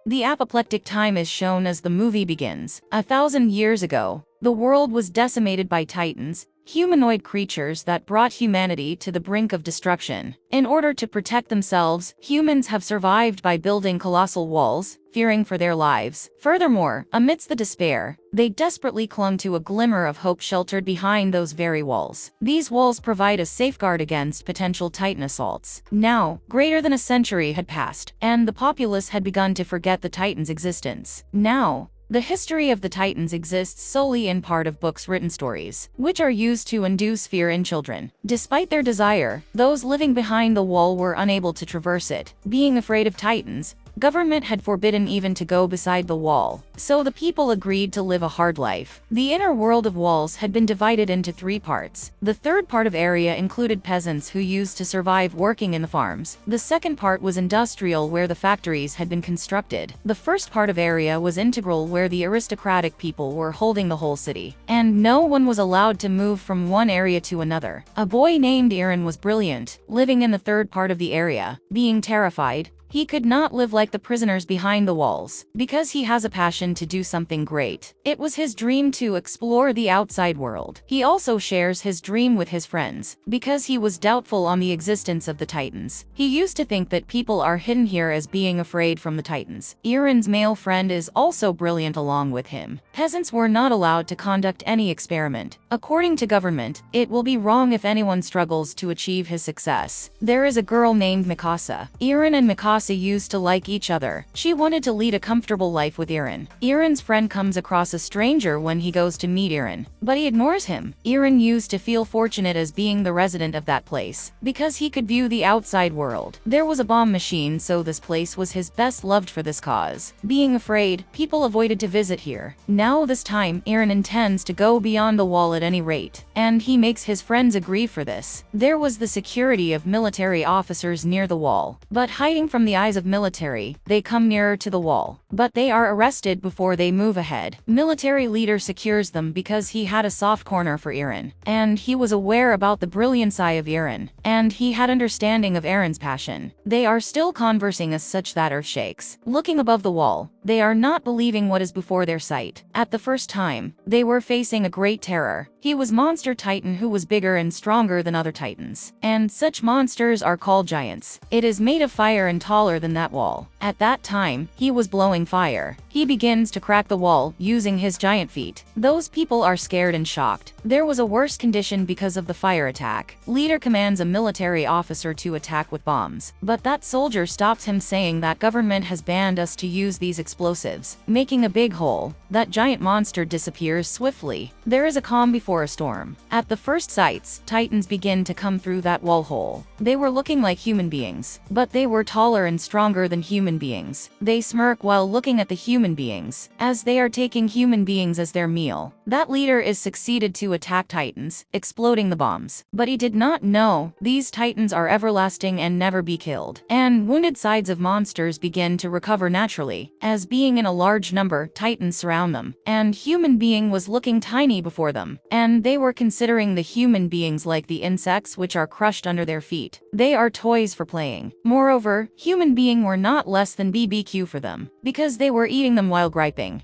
The apoplectic time is shown as the movie begins. 1,000 years ago, the world was decimated by Titans, humanoid creatures that brought humanity to the brink of destruction. In order to protect themselves, humans have survived by building colossal walls, fearing for their lives. Furthermore, amidst the despair, they desperately clung to a glimmer of hope sheltered behind those very walls. These walls provide a safeguard against potential Titan assaults. Now, greater than a century had passed, and the populace had begun to forget the Titans' existence. Now, the history of the Titans exists solely in part of books written stories, which are used to induce fear in children. Despite their desire, those living behind the wall were unable to traverse it. Being afraid of Titans, government had forbidden even to go beside the wall, so the people agreed to live a hard life. The inner world of walls had been divided into 3 parts. The third part of area included peasants who used to survive working in the farms. The second part was industrial, where the factories had been constructed. The first part of area was integral, where the aristocratic people were holding the whole city, and no one was allowed to move from one area to another. A boy named Eren was brilliant, living in the third part of the area. Being terrified, he could not live like the prisoners behind the walls, because he has a passion to do something great. It was his dream to explore the outside world. He also shares his dream with his friends, because he was doubtful on the existence of the Titans. He used to think that people are hidden here as being afraid from the Titans. Eren's male friend is also brilliant along with him. Peasants were not allowed to conduct any experiment. According to government, it will be wrong if anyone struggles to achieve his success. There is a girl named Mikasa. Eren and Mikasa used to like each other. She wanted to lead a comfortable life with Eren. Eren's friend comes across a stranger when he goes to meet Eren, but he ignores him. Eren used to feel fortunate as being the resident of that place, because he could view the outside world. There was a bomb machine, so this place was his best loved for this cause. Being afraid, people avoided to visit here. Now this time, Eren intends to go beyond the wall at any rate, and he makes his friends agree for this. There was the security of military officers near the wall, but hiding from the eyes of military, they come nearer to the wall, but they are arrested before they move ahead. Military leader secures them because he had a soft corner for Eren, and he was aware about the brilliant eye of Eren, and he had understanding of Eren's passion. They are still conversing as such that earth shakes. Looking above the wall, they are not believing what is before their sight. At the first time, they were facing a great terror. He was Monster Titan, who was bigger and stronger than other Titans, and such monsters are called giants. It is made of fire and taller than that wall. At that time, he was blowing fire. He begins to crack the wall using his giant feet. Those people are scared and shocked. There was a worse condition because of the fire attack. Leader commands a military officer to attack with bombs, but that soldier stops him, saying that government has banned us to use these explosives, making a big hole. That giant monster disappears swiftly. There is a calm before a storm. At the first sights, Titans begin to come through that wall hole. They were looking like human beings, but they were taller and stronger than human beings. They smirk while looking at the human beings, as they are taking human beings as their meal. That leader is succeeded to attack Titans, exploding the bombs, but he did not know these Titans are everlasting and never be killed. And wounded sides of monsters begin to recover naturally, as being in a large number, Titans surround them, and human being was looking tiny before them, and they were considering the human beings like the insects which are crushed under their feet. They are toys for playing. Moreover, human being were not less than BBQ for them, because they were eating them while griping.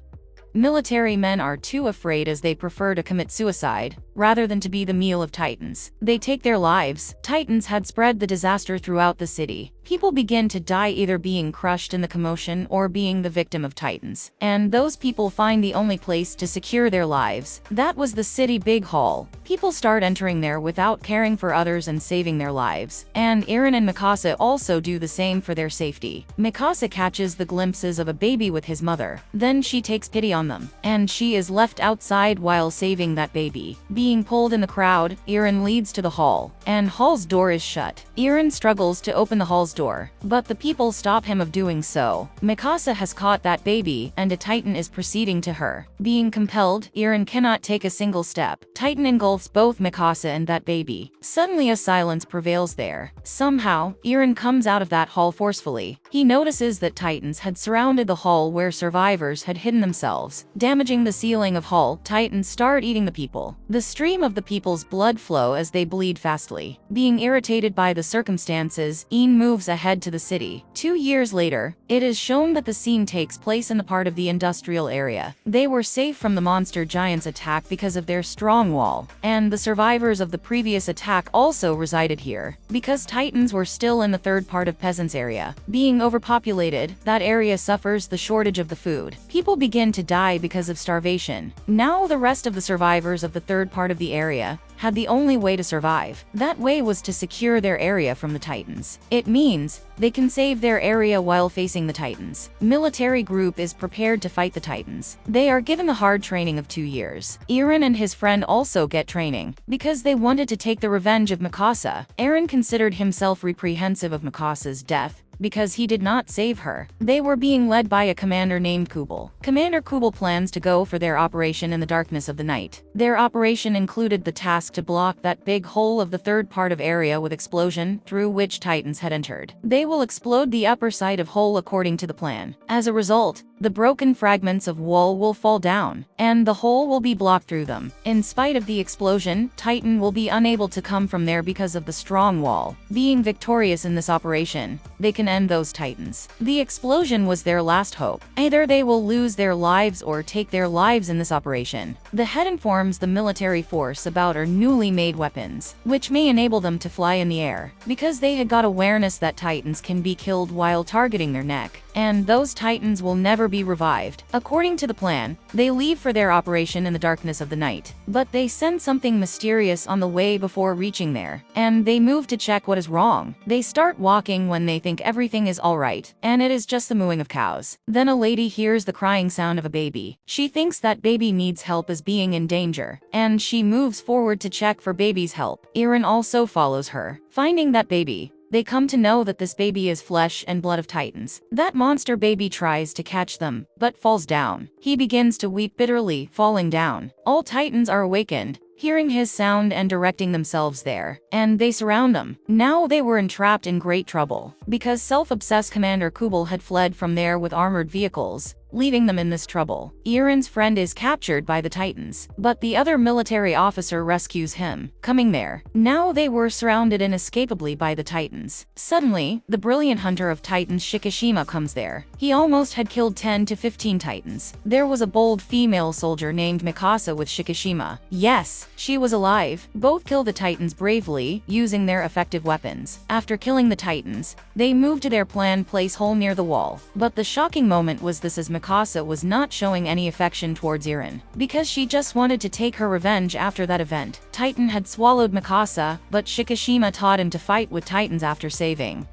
Military men are too afraid, as they prefer to commit suicide rather than to be the meal of Titans. They take their lives. Titans had spread the disaster throughout the city. People begin to die, either being crushed in the commotion or being the victim of Titans. And those people find the only place to secure their lives. That was the city big hall. People start entering there without caring for others and saving their lives. And Eren and Mikasa also do the same for their safety. Mikasa catches the glimpses of a baby with his mother. Then she takes pity on them, and she is left outside while saving that baby. Being pulled in the crowd, Eren leads to the hall, and hall's door is shut. Eren struggles to open the hall's door, but the people stop him of doing so. Mikasa has caught that baby, and a Titan is proceeding to her. Being compelled, Eren cannot take a single step. Titan engulfs both Mikasa and that baby. Suddenly a silence prevails there. Somehow, Eren comes out of that hall forcefully. He notices that Titans had surrounded the hall where survivors had hidden themselves, damaging the ceiling of hall. Titans start eating the people. The stream of the people's blood flow as they bleed fastly. Being irritated by the circumstances, Een moves moves ahead to the city. 2 years later, it is shown that the scene takes place in the part of the industrial area. They were safe from the monster giant's attack because of their strong wall, and the survivors of the previous attack also resided here. Because Titans were still in the third part of Peasants area, being overpopulated, that area suffers the shortage of the food. People begin to die because of starvation. Now the rest of the survivors of the third part of the area had the only way to survive. That way was to secure their area from the Titans. It means they can save their area while facing the Titans. Military group is prepared to fight the Titans. They are given the hard training of 2 years. Eren and his friend also get training because they wanted to take the revenge of Mikasa. Eren considered himself reprehensive of Mikasa's death because he did not save her. They were being led by a commander named Kubel. Commander Kubel plans to go for their operation in the darkness of the night. Their operation included the task to block that big hole of the third part of area with explosion through which Titans had entered. They will explode the upper side of hole according to the plan. As a result, the broken fragments of wall will fall down, and the hole will be blocked through them. In spite of the explosion, Titan will be unable to come from there because of the strong wall. Being victorious in this operation, they can end those Titans. The explosion was their last hope. Either they will lose their lives or take their lives in this operation. The head informs the military force about our newly made weapons, which may enable them to fly in the air, because they had got awareness that Titans can be killed while targeting their neck, and those Titans will never be revived. According to the plan, they leave for their operation in the darkness of the night, but they sense something mysterious on the way before reaching there, and they move to check what is wrong. They start walking when they think everything is alright, and it is just the mooing of cows. Then a lady hears the crying sound of a baby. She thinks that baby needs help as being in danger, and she moves forward to check for baby's help. Eren also follows her. Finding that baby, they come to know that this baby is flesh and blood of Titans. That monster baby tries to catch them, but falls down. He begins to weep bitterly, falling down. All Titans are awakened, hearing his sound and directing themselves there, and they surround them. Now they were entrapped in great trouble, because self-obsessed Commander Kubel had fled from there with armored vehicles, leaving them in this trouble. Eren's friend is captured by the Titans, but the other military officer rescues him, coming there. Now they were surrounded inescapably by the Titans. Suddenly, the brilliant hunter of Titans Shikishima comes there. He almost had killed 10 to 15 Titans. There was a bold female soldier named Mikasa with Shikishima. Yes, she was alive. Both kill the Titans bravely, using their effective weapons. After killing the Titans, they moved to their planned place hole near the wall. But the shocking moment was this, as Mikasa was not showing any affection towards Eren, because she just wanted to take her revenge after that event. Titan had swallowed Mikasa, but Shikishima taught him to fight with Titans after saving.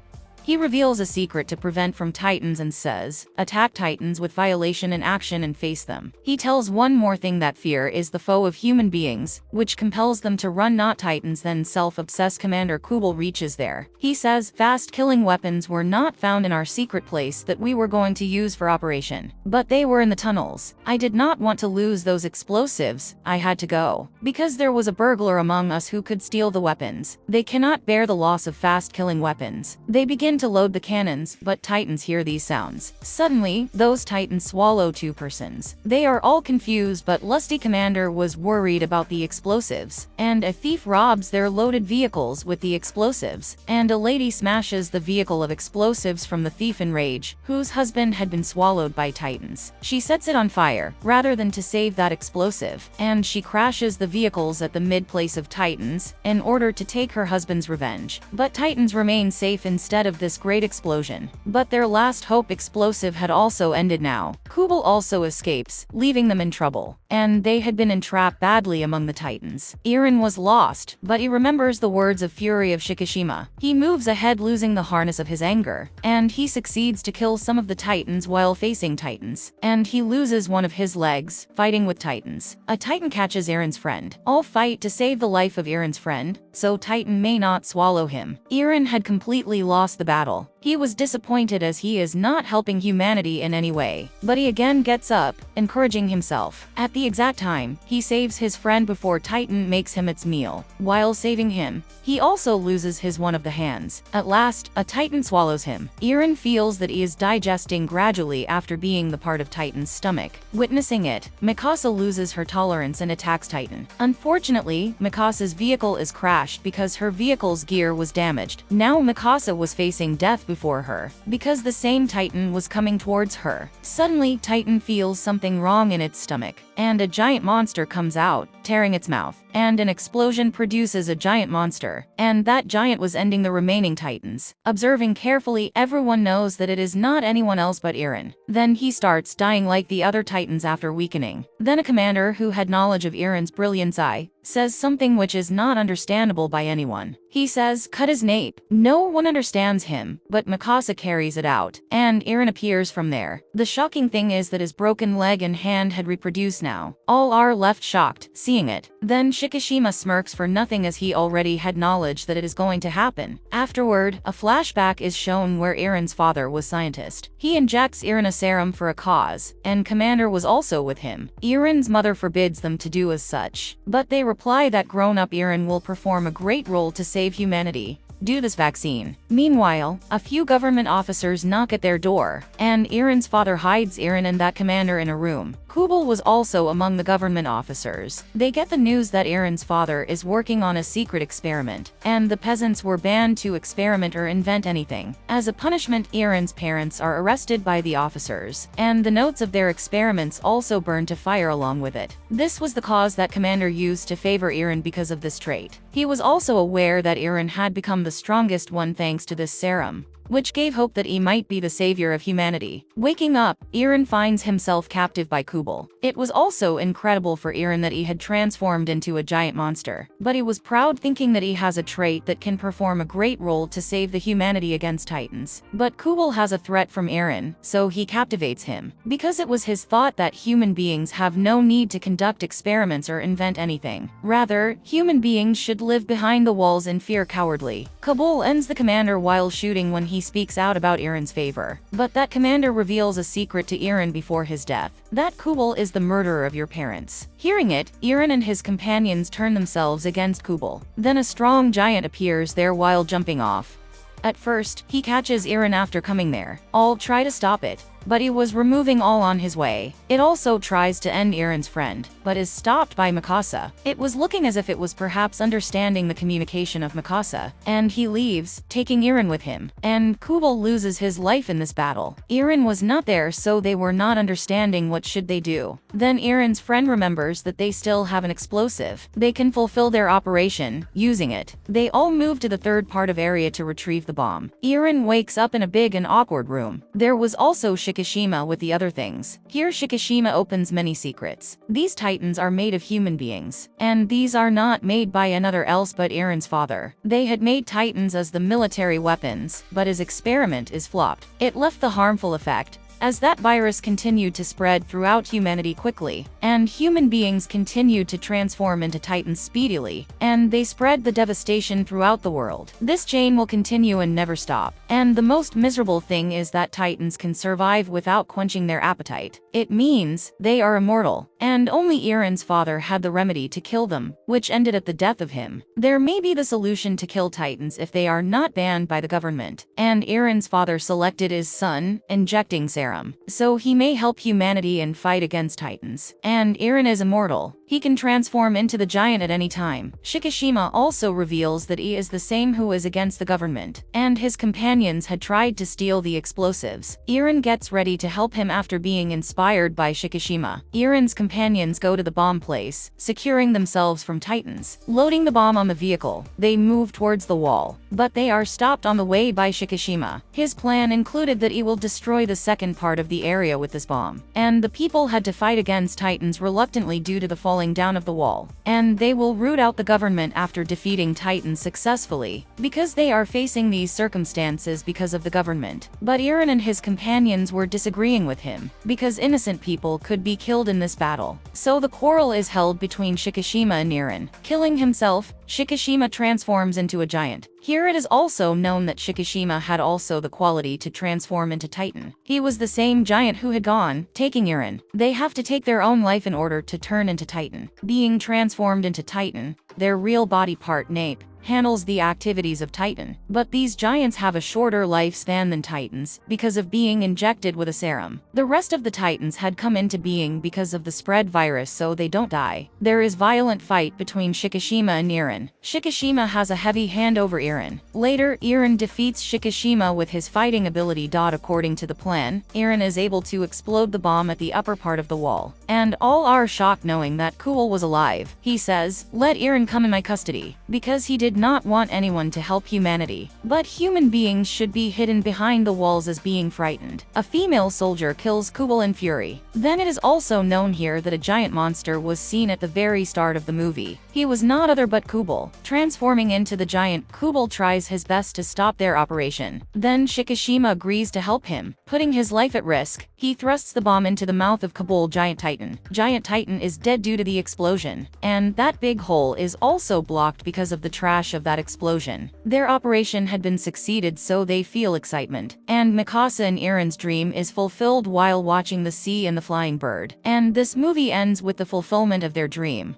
He reveals a secret to prevent from Titans and says, attack Titans with violation in action and face them. He tells one more thing, that fear is the foe of human beings, which compels them to run, not Titans. Then self-obsessed Commander Kubel reaches there. He says, fast killing weapons were not found in our secret place that we were going to use for operation, but they were in the tunnels. I did not want to lose those explosives. I had to go, because there was a burglar among us who could steal the weapons. They cannot bear the loss of fast killing weapons. They begin to load the cannons, but Titans hear these sounds. Suddenly, those Titans swallow 2 persons. They are all confused, but Lusty Commander was worried about the explosives, and a thief robs their loaded vehicles with the explosives, and a lady smashes the vehicle of explosives from the thief in rage, whose husband had been swallowed by Titans. She sets it on fire, rather than to save that explosive, and she crashes the vehicles at the mid-place of Titans, in order to take her husband's revenge. But Titans remain safe instead of this great explosion. But their last hope explosive had also ended now. Kubel also escapes, leaving them in trouble, and they had been entrapped badly among the Titans. Eren was lost, but he remembers the words of fury of Shikishima. He moves ahead, losing the harness of his anger, and he succeeds to kill some of the Titans while facing Titans, and he loses one of his legs, fighting with Titans. A Titan catches Eren's friend. All fight to save the life of Eren's friend, so Titan may not swallow him. Eren had completely lost the battle, He was disappointed as he is not helping humanity in any way, but he again gets up, encouraging himself. At the exact time, he saves his friend before Titan makes him its meal. While saving him, he also loses his one of the hands. At last, a Titan swallows him. Eren feels that he is digesting gradually after being the part of Titan's stomach. Witnessing it, Mikasa loses her tolerance and attacks Titan. Unfortunately, Mikasa's vehicle is crashed because her vehicle's gear was damaged. Now Mikasa was facing death before her, because the same Titan was coming towards her. Suddenly, Titan feels something wrong in its stomach, and a giant monster comes out, tearing its mouth. And an explosion produces a giant monster, and that giant was ending the remaining Titans. Observing carefully, everyone knows that it is not anyone else but Eren. Then he starts dying like the other Titans after weakening. Then a commander who had knowledge of Eren's brilliance eye says something which is not understandable by anyone. He says, "Cut his nape." No one understands him, but Mikasa carries it out, and Eren appears from there. The shocking thing is that his broken leg and hand had reproduced now. All are left shocked, seeing it. Then Shikishima smirks for nothing as he already had knowledge that it is going to happen. Afterward, a flashback is shown where Eren's father was scientist. He injects Eren a serum for a cause, and Commander was also with him. Eren's mother forbids them to do as such, but they reply that grown-up Eren will perform a great role to save humanity. Do this vaccine. Meanwhile, a few government officers knock at their door, and Eren's father hides Eren and that commander in a room. Kubel was also among the government officers. They get the news that Eren's father is working on a secret experiment, and the peasants were banned to experiment or invent anything. As a punishment, Eren's parents are arrested by the officers, and the notes of their experiments also burned to fire along with it. This was the cause that Commander used to favor Eren because of this trait. He was also aware that Eren had become the strongest one thanks to this serum, which gave hope that he might be the savior of humanity. Waking up, Eren finds himself captive by Kubel. It was also incredible for Eren that he had transformed into a giant monster, but he was proud thinking that he has a trait that can perform a great role to save the humanity against Titans. But Kubel has a threat from Eren, so he captivates him, because it was his thought that human beings have no need to conduct experiments or invent anything. Rather, human beings should live behind the walls and fear cowardly. Kubel ends the commander while shooting when he speaks out about Eren's favor, but that commander reveals a secret to Eren before his death, that Kubel is the murderer of your parents. Hearing it, Eren and his companions turn themselves against Kubel. Then a strong giant appears there while jumping off. At first, he catches Eren after coming there. All try to stop it, but he was removing all on his way. It also tries to end Eren's friend, but is stopped by Mikasa. It was looking as if it was perhaps understanding the communication of Mikasa, and he leaves, taking Eren with him. And Kubel loses his life in this battle. Eren was not there, so they were not understanding what should they do. Then Eren's friend remembers that they still have an explosive. They can fulfill their operation, using it. They all move to the third part of area to retrieve the bomb. Eren wakes up in a big and awkward room. There was also Shikishima with the other things. Here Shikishima opens many secrets. These Titans are made of human beings, and these are not made by another else but Eren's father. They had made Titans as the military weapons, but his experiment is flopped. It left the harmful effect, as that virus continued to spread throughout humanity quickly, and human beings continued to transform into Titans speedily, and they spread the devastation throughout the world. This chain will continue and never stop. And the most miserable thing is that Titans can survive without quenching their appetite. It means they are immortal, and only Eren's father had the remedy to kill them, which ended at the death of him. There may be the solution to kill Titans if they are not banned by the government, and Eren's father selected his son, injecting serum. So he may help humanity and fight against Titans. And Eren is immortal. He can transform into the giant at any time. Shikishima also reveals that he is the same who is against the government, and his companions had tried to steal the explosives. Eren gets ready to help him after being inspired by Shikishima. Eren's companions go to the bomb place, securing themselves from Titans. Loading the bomb on the vehicle, they move towards the wall, but they are stopped on the way by Shikishima. His plan included that he will destroy the second part of the area with this bomb, and the people had to fight against Titans reluctantly due to the falling down of the wall, and they will root out the government after defeating Titans successfully, because they are facing these circumstances because of the government. But Eren and his companions were disagreeing with him, because innocent people could be killed in this battle. So the quarrel is held between Shikishima and Eren. Killing himself, Shikishima transforms into a giant. Here it is also known that Shikishima had also the quality to transform into Titan. He was the same giant who had gone, taking Eren. They have to take their own life in order to turn into Titan. Being transformed into Titan, their real body part Nape handles the activities of Titan, but these giants have a shorter lifespan than Titans because of being injected with a serum. The rest of the Titans had come into being because of the spread virus, so they don't die. There is violent fight between Shikishima and Eren. Shikishima has a heavy hand over Eren. Later, Eren defeats Shikishima with his fighting ability. According to the plan, Eren is able to explode the bomb at the upper part of the wall, and all are shocked knowing that Cool was alive. He says, "Let Eren come in my custody," because he did not want anyone to help humanity. But human beings should be hidden behind the walls as being frightened. A female soldier kills Kubal in fury. Then it is also known here that a giant monster was seen at the very start of the movie. He was not other but Kubal. Transforming into the giant, Kubal tries his best to stop their operation. Then Shikishima agrees to help him. Putting his life at risk, he thrusts the bomb into the mouth of Kubal. Giant Titan. Giant Titan is dead due to the explosion. And that big hole is also blocked because of the trash of that explosion. Their operation had been succeeded, so they feel excitement. And Mikasa and Eren's dream is fulfilled while watching the sea and the flying bird. And this movie ends with the fulfillment of their dream.